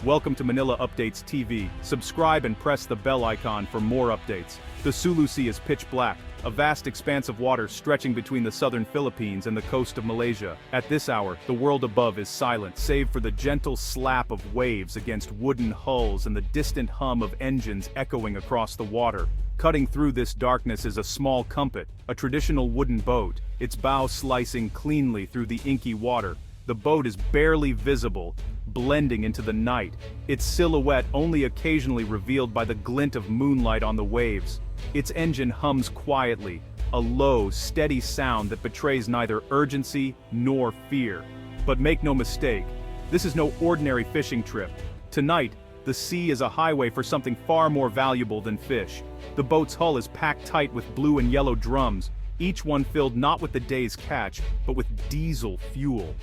Welcome to Manila Updates TV. Subscribe and press the bell icon for more updates. The Sulu Sea is pitch black, a vast expanse of water stretching between the southern Philippines and the coast of Malaysia. At this hour, the world above is silent, save for the gentle slap of waves against wooden hulls and the distant hum of engines echoing across the water. Cutting through this darkness is a small cumpet, a traditional wooden boat, its bow slicing cleanly through the inky water. The boat is barely visible, blending into the night, its silhouette only occasionally revealed by the glint of moonlight on the waves. Its engine hums quietly, a low, steady sound that betrays neither urgency nor fear. But make no mistake, this is no ordinary fishing trip. Tonight, the sea is a highway for something far more valuable than fish. The boat's hull is packed tight with blue and yellow drums, each one filled not with the day's catch, but with diesel fuel.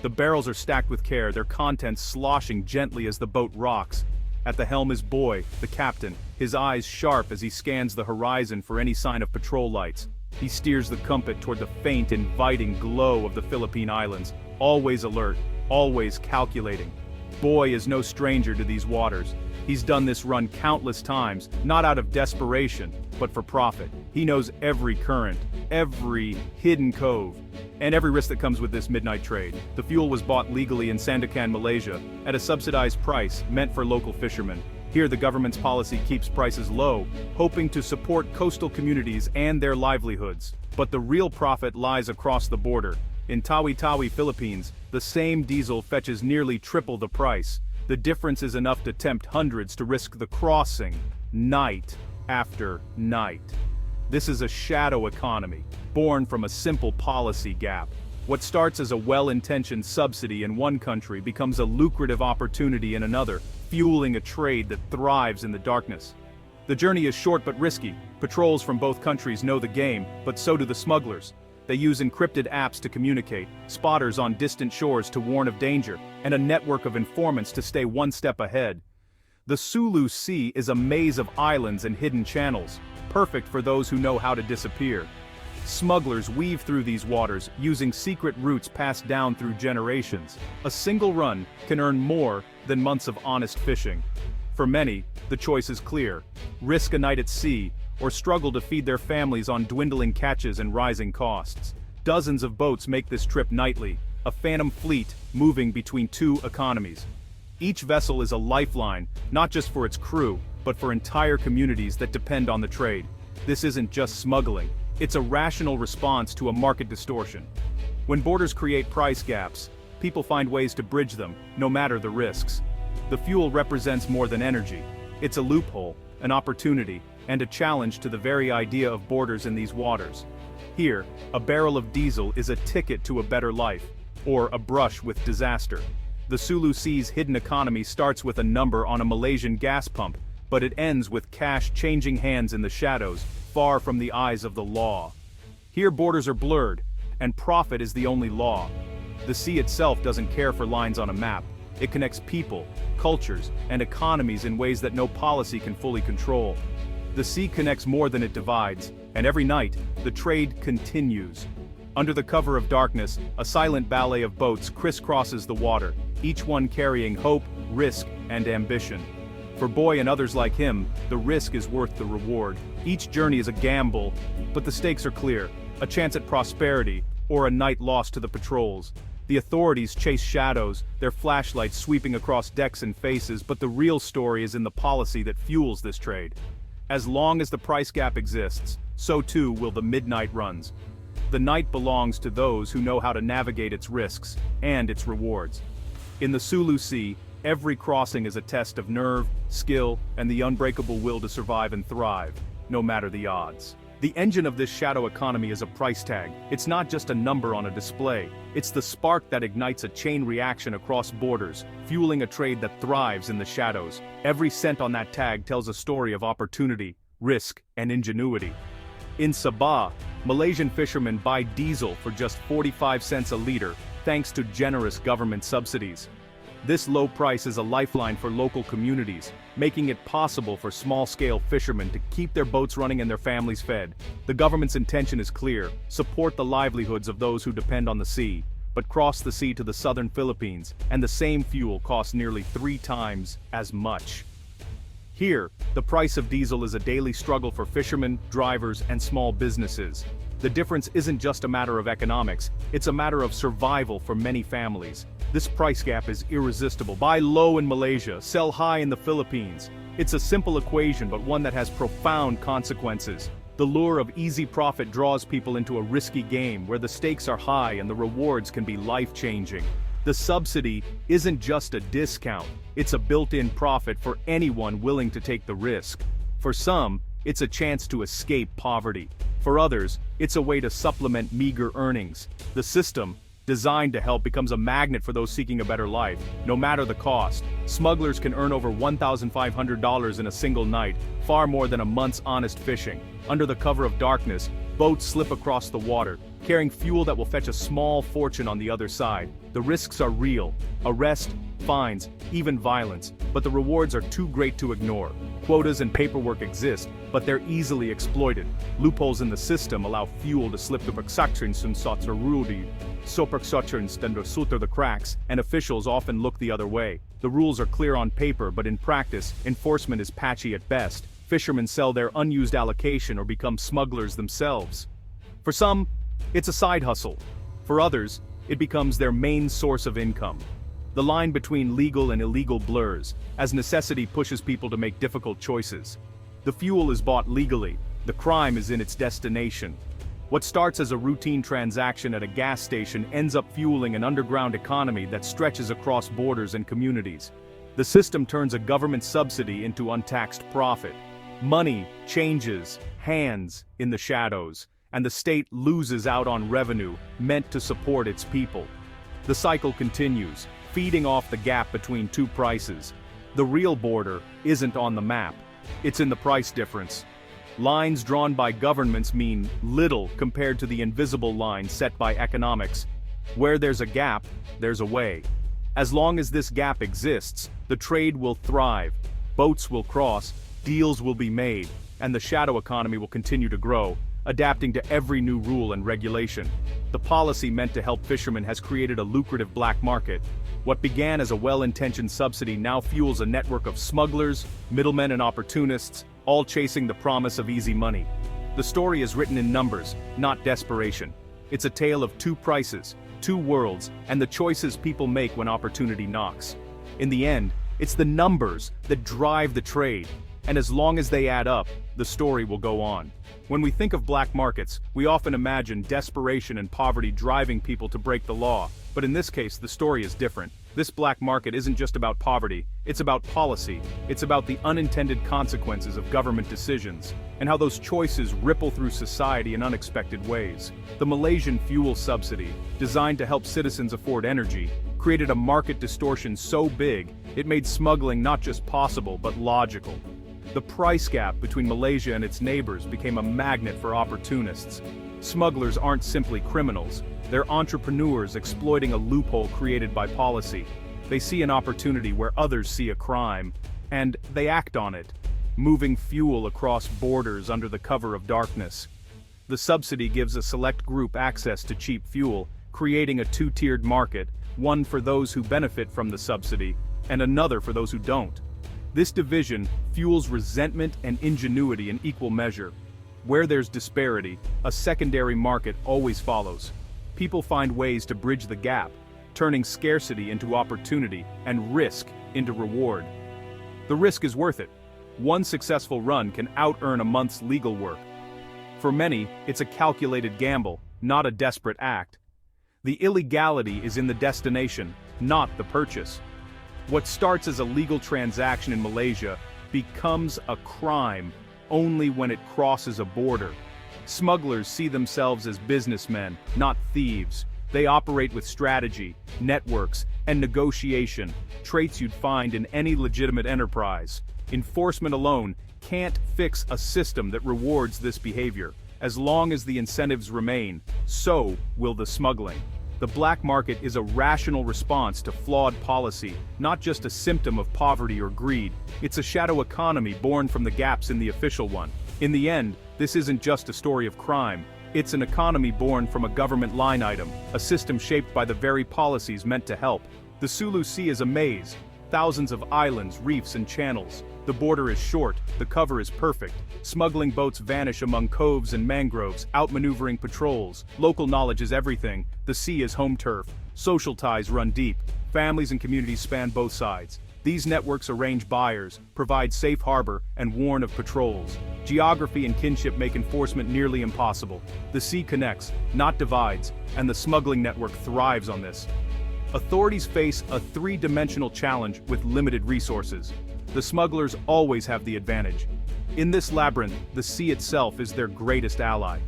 The barrels are stacked with care, their contents sloshing gently as the boat rocks. At the helm is Boy, the captain, his eyes sharp as he scans the horizon for any sign of patrol lights. He steers the cumpet toward the faint, inviting glow of the Philippine Islands, always alert, always calculating. Boy is no stranger to these waters. He's done this run countless times, not out of desperation, but for profit. He knows every current, every hidden cove, and every risk that comes with this midnight trade. The fuel was bought legally in Sandakan, Malaysia, at a subsidized price meant for local fishermen. Here the government's policy keeps prices low, hoping to support coastal communities and their livelihoods. But the real profit lies across the border. In Tawi-Tawi, Philippines, the same diesel fetches nearly triple the price. The difference is enough to tempt hundreds to risk the crossing, night after night. This is a shadow economy, born from a simple policy gap. What starts as a well-intentioned subsidy in one country becomes a lucrative opportunity in another, fueling a trade that thrives in the darkness. The journey is short but risky. Patrols from both countries know the game, but so do the smugglers. They use encrypted apps to communicate, spotters on distant shores to warn of danger, and a network of informants to stay one step ahead. The Sulu Sea is a maze of islands and hidden channels, perfect for those who know how to disappear. Smugglers weave through these waters, using secret routes passed down through generations. A single run can earn more than months of honest fishing. For many, the choice is clear: risk a night at sea, or struggle to feed their families on dwindling catches and rising costs. Dozens of boats make this trip nightly, a phantom fleet moving between two economies. Each vessel is a lifeline, not just for its crew, but for entire communities that depend on the trade. This isn't just smuggling, it's a rational response to a market distortion. When borders create price gaps, people find ways to bridge them, no matter the risks. The fuel represents more than energy. It's a loophole, an opportunity, and a challenge to the very idea of borders in these waters. Here, a barrel of diesel is a ticket to a better life, or a brush with disaster. The Sulu Sea's hidden economy starts with a number on a Malaysian gas pump, but it ends with cash changing hands in the shadows, far from the eyes of the law. Here borders are blurred, and profit is the only law. The sea itself doesn't care for lines on a map. It connects people, cultures, and economies in ways that no policy can fully control. The sea connects more than it divides, and every night, the trade continues. Under the cover of darkness, a silent ballet of boats crisscrosses the water, each one carrying hope, risk, and ambition. For Boy and others like him, the risk is worth the reward. Each journey is a gamble, but the stakes are clear: a chance at prosperity, or a night lost to the patrols. The authorities chase shadows, their flashlights sweeping across decks and faces, but the real story is in the policy that fuels this trade. As long as the price gap exists, so too will the midnight runs. The night belongs to those who know how to navigate its risks and its rewards. In the Sulu Sea, every crossing is a test of nerve, skill, and the unbreakable will to survive and thrive, no matter the odds. The engine of this shadow economy is a price tag. It's not just a number on a display. It's the spark that ignites a chain reaction across borders, fueling a trade that thrives in the shadows. Every cent on that tag tells a story of opportunity, risk, and ingenuity. In Sabah, Malaysian fishermen buy diesel for just 45 cents a liter, thanks to generous government subsidies. This low price is a lifeline for local communities, making it possible for small-scale fishermen to keep their boats running and their families fed. The government's intention is clear: support the livelihoods of those who depend on the sea. but cross the sea to the southern Philippines, and the same fuel costs nearly 3 times as much. Here, the price of diesel is a daily struggle for fishermen, drivers, and small businesses. The difference isn't just a matter of economics, it's a matter of survival for many families. This price gap is irresistible. Buy low in Malaysia, sell high in the Philippines. It's a simple equation, but one that has profound consequences. The lure of easy profit draws people into a risky game where the stakes are high and the rewards can be life-changing. The subsidy isn't just a discount, it's a built-in profit for anyone willing to take the risk. For some, it's a chance to escape poverty. For others, it's a way to supplement meager earnings. The system, designed to help, becomes a magnet for those seeking a better life, no matter the cost. Smugglers can earn over $1,500 in a single night, far more than a month's honest fishing. Under the cover of darkness, boats slip across the water, carrying fuel that will fetch a small fortune on the other side. The risks are real: arrest, fines, even violence, but the rewards are too great to ignore. Quotas and paperwork exist, but they're easily exploited. Loopholes in the system allow fuel to slip through the cracks, and officials often look the other way. The rules are clear on paper, but in practice, enforcement is patchy at best. Fishermen sell their unused allocation or become smugglers themselves. For some, it's a side hustle. For others, it becomes their main source of income. The line between legal and illegal blurs, as necessity pushes people to make difficult choices. The fuel is bought legally, the crime is in its destination. What starts as a routine transaction at a gas station ends up fueling an underground economy that stretches across borders and communities. The system turns a government subsidy into untaxed profit. Money changes hands in the shadows, and the state loses out on revenue meant to support its people. The cycle continues, feeding off the gap between two prices. The real border isn't on the map, it's in the price difference. Lines drawn by governments mean little compared to the invisible line set by economics. Where there's a gap, there's a way. As long as this gap exists, the trade will thrive, boats will cross, deals will be made, and the shadow economy will continue to grow, adapting to every new rule and regulation. The policy meant to help fishermen has created a lucrative black market. What began as a well-intentioned subsidy now fuels a network of smugglers, middlemen, and opportunists, all chasing the promise of easy money. The story is written in numbers, not desperation. It's a tale of two prices, two worlds, and the choices people make when opportunity knocks. In the end, it's the numbers that drive the trade, and as long as they add up, the story will go on. When we think of black markets, we often imagine desperation and poverty driving people to break the law, but in this case, the story is different. This black market isn't just about poverty, it's about policy, it's about the unintended consequences of government decisions, and how those choices ripple through society in unexpected ways. The Malaysian fuel subsidy, designed to help citizens afford energy, created a market distortion so big, it made smuggling not just possible but logical. The price gap between Malaysia and its neighbors became a magnet for opportunists. Smugglers aren't simply criminals, they're entrepreneurs exploiting a loophole created by policy. They see an opportunity where others see a crime, and they act on it, moving fuel across borders under the cover of darkness. The subsidy gives a select group access to cheap fuel, creating a two-tiered market, one for those who benefit from the subsidy, and another for those who don't. This division fuels resentment and ingenuity in equal measure. Where there's disparity, a secondary market always follows. People find ways to bridge the gap, turning scarcity into opportunity and risk into reward. The risk is worth it. One successful run can out-earn a month's legal work. For many, it's a calculated gamble, not a desperate act. The illegality is in the destination, not the purchase. What starts as a legal transaction in Malaysia becomes a crime only when it crosses a border. Smugglers see themselves as businessmen, not thieves. They operate with strategy, networks, and negotiation, traits you'd find in any legitimate enterprise. Enforcement alone can't fix a system that rewards this behavior. As long as the incentives remain, so will the smuggling. The black market is a rational response to flawed policy, not just a symptom of poverty or greed. It's a shadow economy born from the gaps in the official one. In the end, this isn't just a story of crime, It's an economy born from a government line item, a system shaped by the very policies meant to help. The Sulu Sea is a maze, thousands of islands, reefs and channels. The border is short, the cover is perfect. Smuggling boats vanish among coves and mangroves, outmaneuvering patrols. Local knowledge is everything. The sea is home turf. Social ties run deep. Families and communities span both sides. These networks arrange buyers, provide safe harbor, and warn of patrols. Geography and kinship make enforcement nearly impossible. The sea connects, not divides, and the smuggling network thrives on this. Authorities face a three-dimensional challenge with limited resources. The smugglers always have the advantage. In this labyrinth, the sea itself is their greatest ally.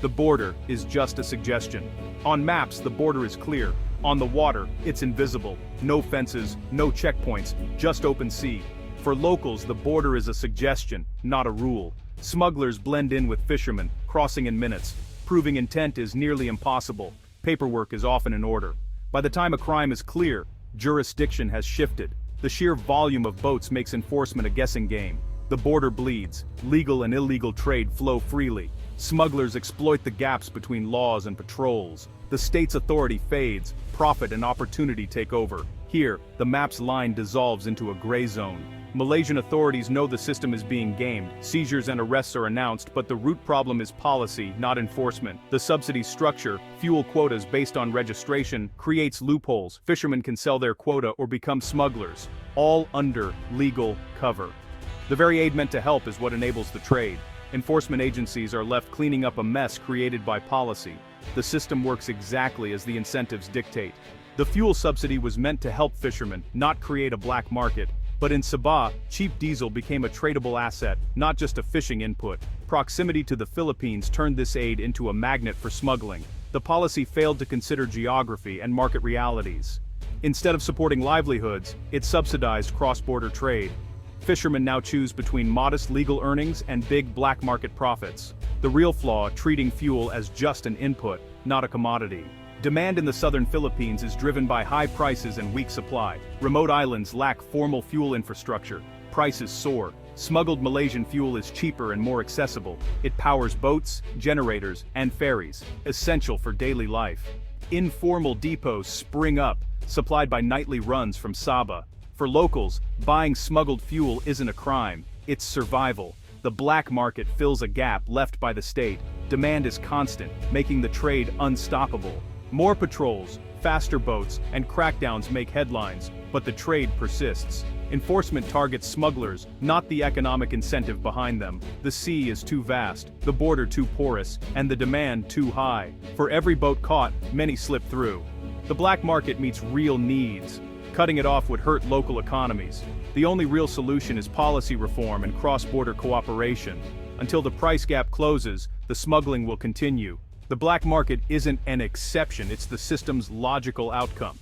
The border is just a suggestion. On maps, the border is clear. On the water, it's invisible. No fences, no checkpoints, just open sea. For locals, the border is a suggestion, not a rule. Smugglers blend in with fishermen, crossing in minutes. Proving intent is nearly impossible. Paperwork is often in order. By the time a crime is clear, jurisdiction has shifted. The sheer volume of boats makes enforcement a guessing game. The border bleeds. Legal and illegal trade flow freely. Smugglers exploit the gaps between laws and patrols. The state's authority fades. Profit and opportunity take over. Here, the map's line dissolves into a gray zone. Malaysian authorities know the system is being gamed. Seizures and arrests are announced, but the root problem is policy, not enforcement. The subsidy structure, fuel quotas based on registration, creates loopholes. Fishermen can sell their quota or become smugglers, all under legal cover. The very aid meant to help is what enables the trade. Enforcement agencies are left cleaning up a mess created by policy. The system works exactly as the incentives dictate. The fuel subsidy was meant to help fishermen, not create a black market. But in Sabah, cheap diesel became a tradable asset, not just a fishing input. Proximity to the Philippines turned this aid into a magnet for smuggling. The policy failed to consider geography and market realities. Instead of supporting livelihoods, it subsidized cross-border trade. Fishermen now choose between modest legal earnings and big black market profits. The real flaw, treating fuel as just an input, not a commodity. Demand in the southern Philippines is driven by high prices and weak supply. Remote islands lack formal fuel infrastructure. Prices soar. Smuggled Malaysian fuel is cheaper and more accessible. It powers boats, generators, and ferries, essential for daily life. Informal depots spring up, supplied by nightly runs from Sabah. For locals, buying smuggled fuel isn't a crime, it's survival. The black market fills a gap left by the state. Demand is constant, making the trade unstoppable. More patrols, faster boats, and crackdowns make headlines, but the trade persists. Enforcement targets smugglers, not the economic incentive behind them. The sea is too vast, the border too porous, and the demand too high. For every boat caught, many slip through. The black market meets real needs. Cutting it off would hurt local economies. The only real solution is policy reform and cross-border cooperation. Until the price gap closes, the smuggling will continue. The black market isn't an exception, it's the system's logical outcome.